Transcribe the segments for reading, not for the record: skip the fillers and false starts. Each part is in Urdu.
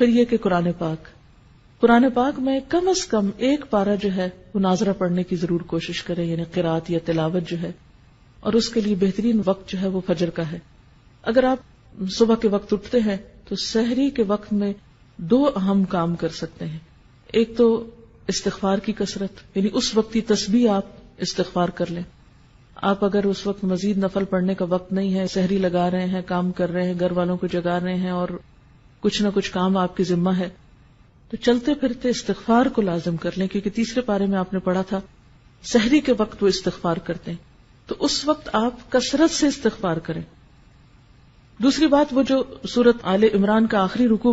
پھر یہ کہ قرآن پاک میں کم از کم ایک پارہ جو ہے وہ ناظرہ پڑھنے کی ضرور کوشش کریں، یعنی قرات یا تلاوت جو ہے، اور اس کے لیے بہترین وقت جو ہے وہ فجر کا ہے۔ اگر آپ صبح کے وقت اٹھتے ہیں تو سحری کے وقت میں 2 اہم کام کر سکتے ہیں۔ ایک تو استغفار کی کثرت، یعنی اس وقت کی تسبیح آپ استغفار کر لیں۔ آپ اگر اس وقت مزید نفل پڑھنے کا وقت نہیں ہے، سحری لگا رہے ہیں، کام کر رہے ہیں، گھر والوں کو جگا رہے ہیں اور کچھ نہ کچھ کام آپ کی ذمہ ہے، تو چلتے پھرتے استغفار کو لازم کر لیں، کیونکہ تیسرے پارے میں آپ نے پڑھا تھا سحری کے وقت وہ استغفار کرتے ہیں، تو اس وقت آپ کثرت سے استغفار کریں۔ دوسری بات، وہ جو سورۃ آل عمران کا آخری رکوع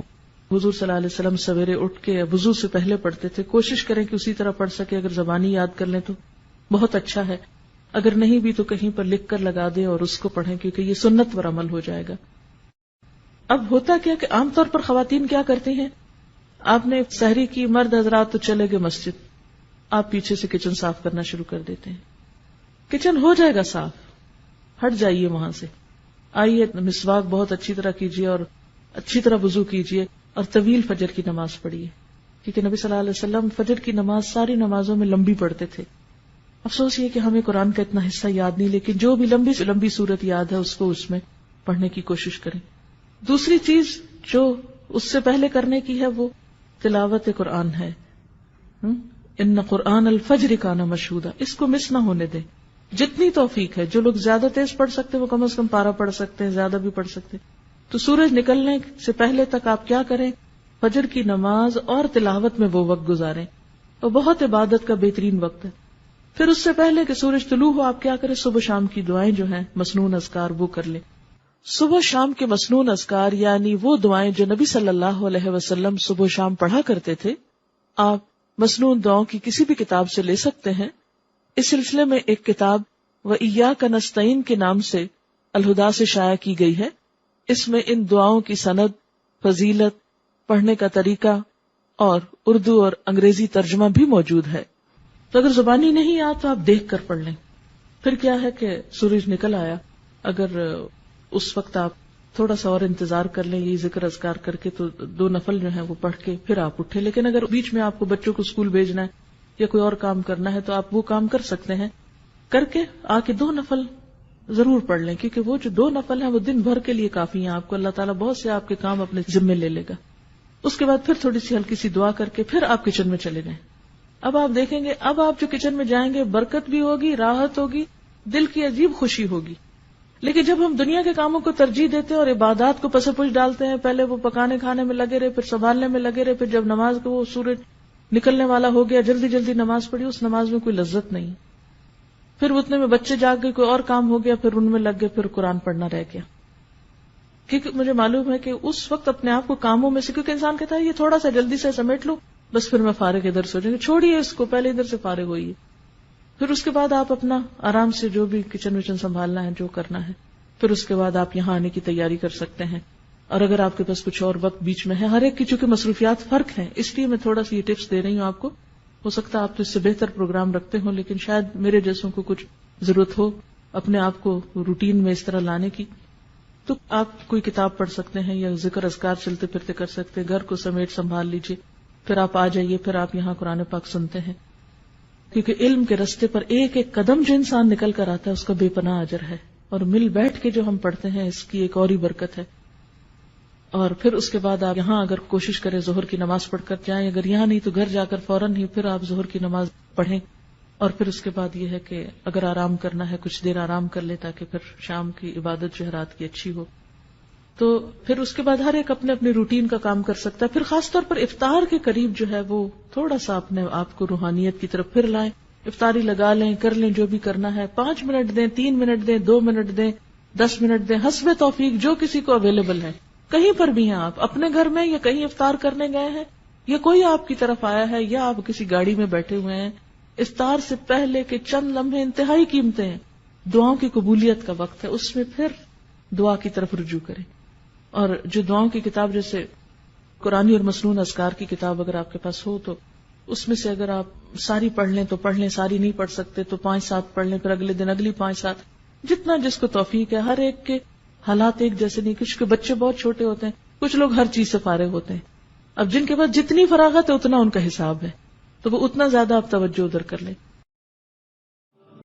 حضور صلی اللہ علیہ وسلم سویرے اٹھ کے وضو سے پہلے پڑھتے تھے، کوشش کریں کہ اسی طرح پڑھ سکے۔ اگر زبانی یاد کر لیں تو بہت اچھا ہے، اگر نہیں بھی تو کہیں پر لکھ کر لگا دیں اور اس کو پڑھیں، کیونکہ یہ سنت پر عمل ہو جائے گا۔ اب ہوتا کیا کہ عام طور پر خواتین کیا کرتی ہیں، آپ نے سحری کی، مرد حضرات تو چلے گئے مسجد، آپ پیچھے سے کچن صاف کرنا شروع کر دیتے ہیں۔ کچن ہو جائے گا صاف، ہٹ جائیے وہاں سے، آئیے مسواک بہت اچھی طرح کیجیے اور اچھی طرح وضو کیجیے اور طویل فجر کی نماز پڑھیے، کیونکہ نبی صلی اللہ علیہ وسلم فجر کی نماز ساری نمازوں میں لمبی پڑھتے تھے۔ افسوس یہ کہ ہمیں قرآن کا اتنا حصہ یاد نہیں، لیکن جو بھی لمبی صورت یاد ہے اس کو اس میں پڑھنے کی کوشش کریں۔ دوسری چیز جو اس سے پہلے کرنے کی ہے وہ تلاوت قرآن ہے۔ ان قرآن الفجر کان مشہودا، اس کو مس نہ ہونے دیں، جتنی توفیق ہے۔ جو لوگ زیادہ تیز پڑھ سکتے وہ کم از کم پارہ پڑھ سکتے ہیں، زیادہ بھی پڑھ سکتے، تو سورج نکلنے سے پہلے تک آپ کیا کریں، فجر کی نماز اور تلاوت میں وہ وقت گزاریں، اور بہت عبادت کا بہترین وقت ہے۔ پھر اس سے پہلے کہ سورج طلوع ہو آپ کیا کریں، صبح شام کی دعائیں جو ہیں مسنون اذکار وہ کر لیں۔ صبح شام کے مسنون اذکار یعنی وہ دعائیں جو نبی صلی اللہ علیہ وسلم صبح شام پڑھا کرتے تھے، آپ مسنون دعاؤں کی کسی بھی کتاب سے لے سکتے ہیں۔ اس سلسلے میں ایک کتاب وَإِيَّاكَ نَسْتَعِينُ کے نام سے الہدا سے شائع کی گئی ہے۔ اس میں ان دعاؤں کی سند، فضیلت، پڑھنے کا طریقہ اور اردو اور انگریزی ترجمہ بھی موجود ہے، تو اگر زبانی نہیں آ تو آپ دیکھ کر پڑھ لیں۔ پھر کیا ہے کہ سورج نکل آیا، اگر اس وقت آپ تھوڑا سا اور انتظار کر لیں یہ ذکر اذکار کر کے، تو 2 نفل جو ہیں وہ پڑھ کے پھر آپ اٹھے۔ لیکن اگر بیچ میں آپ کو بچوں کو اسکول بھیجنا ہے یا کوئی اور کام کرنا ہے تو آپ وہ کام کر سکتے ہیں، کر کے آ کے 2 نفل ضرور پڑھ لیں، کیونکہ وہ جو 2 نفل ہیں وہ دن بھر کے لیے کافی ہیں، آپ کو اللہ تعالیٰ بہت سے آپ کے کام اپنے ذمے لے لے گا۔ اس کے بعد پھر تھوڑی سی ہلکی سی دعا کر کے پھر آپ کچن میں چلے جائیں۔ اب آپ دیکھیں گے، اب آپ جو کچن میں جائیں گے برکت بھی ہوگی، راحت ہوگی، دل کی عجیب خوشی ہوگی۔ لیکن جب ہم دنیا کے کاموں کو ترجیح دیتے ہیں اور عبادات کو پس پش ڈالتے ہیں، پہلے وہ پکانے کھانے میں لگے رہے، پھر سنبھالنے میں لگے رہے، پھر جب نماز کو وہ سورج نکلنے والا ہو گیا جلدی جلدی نماز پڑھی، اس نماز میں کوئی لذت نہیں، پھر اتنے میں بچے جاگ گئے، کوئی اور کام ہو گیا، پھر ان میں لگ گئے، پھر قرآن پڑھنا رہ گیا۔ کیونکہ مجھے معلوم ہے کہ اس وقت اپنے آپ کو کاموں میں سے، کیونکہ انسان کہتا ہے یہ تھوڑا سا جلدی سے سمیٹ لو بس پھر میں فارغ ادھر سے ہو جائیں گے، چھوڑیے اس کو، پہلے ادھر سے فارغ ہوئیے، پھر اس کے بعد آپ اپنا آرام سے جو بھی کچن وچن سنبھالنا ہے جو کرنا ہے، پھر اس کے بعد آپ یہاں آنے کی تیاری کر سکتے ہیں۔ اور اگر آپ کے پاس کچھ اور وقت بیچ میں ہے، ہر ایک کی چونکہ مصروفیات فرق ہیں، اس لیے میں تھوڑا سا یہ ٹپس دے رہی ہوں آپ کو، ہو سکتا ہے آپ تو اس سے بہتر پروگرام رکھتے ہوں، لیکن شاید میرے جیسوں کو کچھ ضرورت ہو اپنے آپ کو روٹین میں اس طرح لانے کی، تو آپ کوئی کتاب پڑھ سکتے ہیں یا ذکر اذکار چلتے پھرتے کر سکتے ہیں، گھر کو سمیٹ سنبھال لیجئے، پھر آپ آ جائیے، پھر آپ یہاں قرآن پاک سنتے ہیں، کیونکہ علم کے رستے پر ایک ایک قدم جو انسان نکل کر آتا ہے اس کا بے پناہ اجر ہے، اور مل بیٹھ کے جو ہم پڑھتے ہیں اس کی ایک اور ہی برکت ہے۔ اور پھر اس کے بعد آپ یہاں اگر کوشش کریں ظہر کی نماز پڑھ کر جائیں، اگر یہاں نہیں تو گھر جا کر فوراً ہی پھر آپ ظہر کی نماز پڑھیں، اور پھر اس کے بعد یہ ہے کہ اگر آرام کرنا ہے کچھ دیر آرام کر لے تاکہ پھر شام کی عبادت جو ہے رات کی اچھی ہو۔ تو پھر اس کے بعد ہر ایک اپنے اپنے روٹین کا کام کر سکتا ہے۔ پھر خاص طور پر افطار کے قریب جو ہے وہ تھوڑا سا اپنے آپ کو روحانیت کی طرف پھر لائیں، افطاری لگا لیں، کر لیں جو بھی کرنا ہے، 5 منٹ دیں، 3 منٹ دیں، 2 منٹ دیں، 10 منٹ دیں، حسب توفیق جو کسی کو اویلیبل ہے۔ کہیں پر بھی ہیں آپ، اپنے گھر میں یا کہیں افطار کرنے گئے ہیں یا کوئی آپ کی طرف آیا ہے یا آپ کسی گاڑی میں بیٹھے ہوئے ہیں، افطار سے پہلے کے چند لمحے انتہائی قیمتی ہیں، دعاؤں کی قبولیت کا وقت ہے، اس میں پھر دعا کی طرف رجوع کریں۔ اور جو دعاؤں کی کتاب جیسے قرآنی اور مسنون اذکار کی کتاب اگر آپ کے پاس ہو تو اس میں سے اگر آپ ساری پڑھ لیں تو پڑھ لیں، ساری نہیں پڑھ سکتے تو 5-7 پڑھ لیں، پھر اگلے دن اگلی 5-7، جتنا جس کو توفیق ہے۔ ہر ایک کے حالات ایک جیسے نہیں، کچھ کے بچے بہت چھوٹے ہوتے ہیں، کچھ لوگ ہر چیز سے فارغ ہوتے ہیں، اب جن کے پاس جتنی فراغت ہے اتنا ان کا حساب ہے، تو وہ اتنا زیادہ آپ توجہ ادھر کر لیں.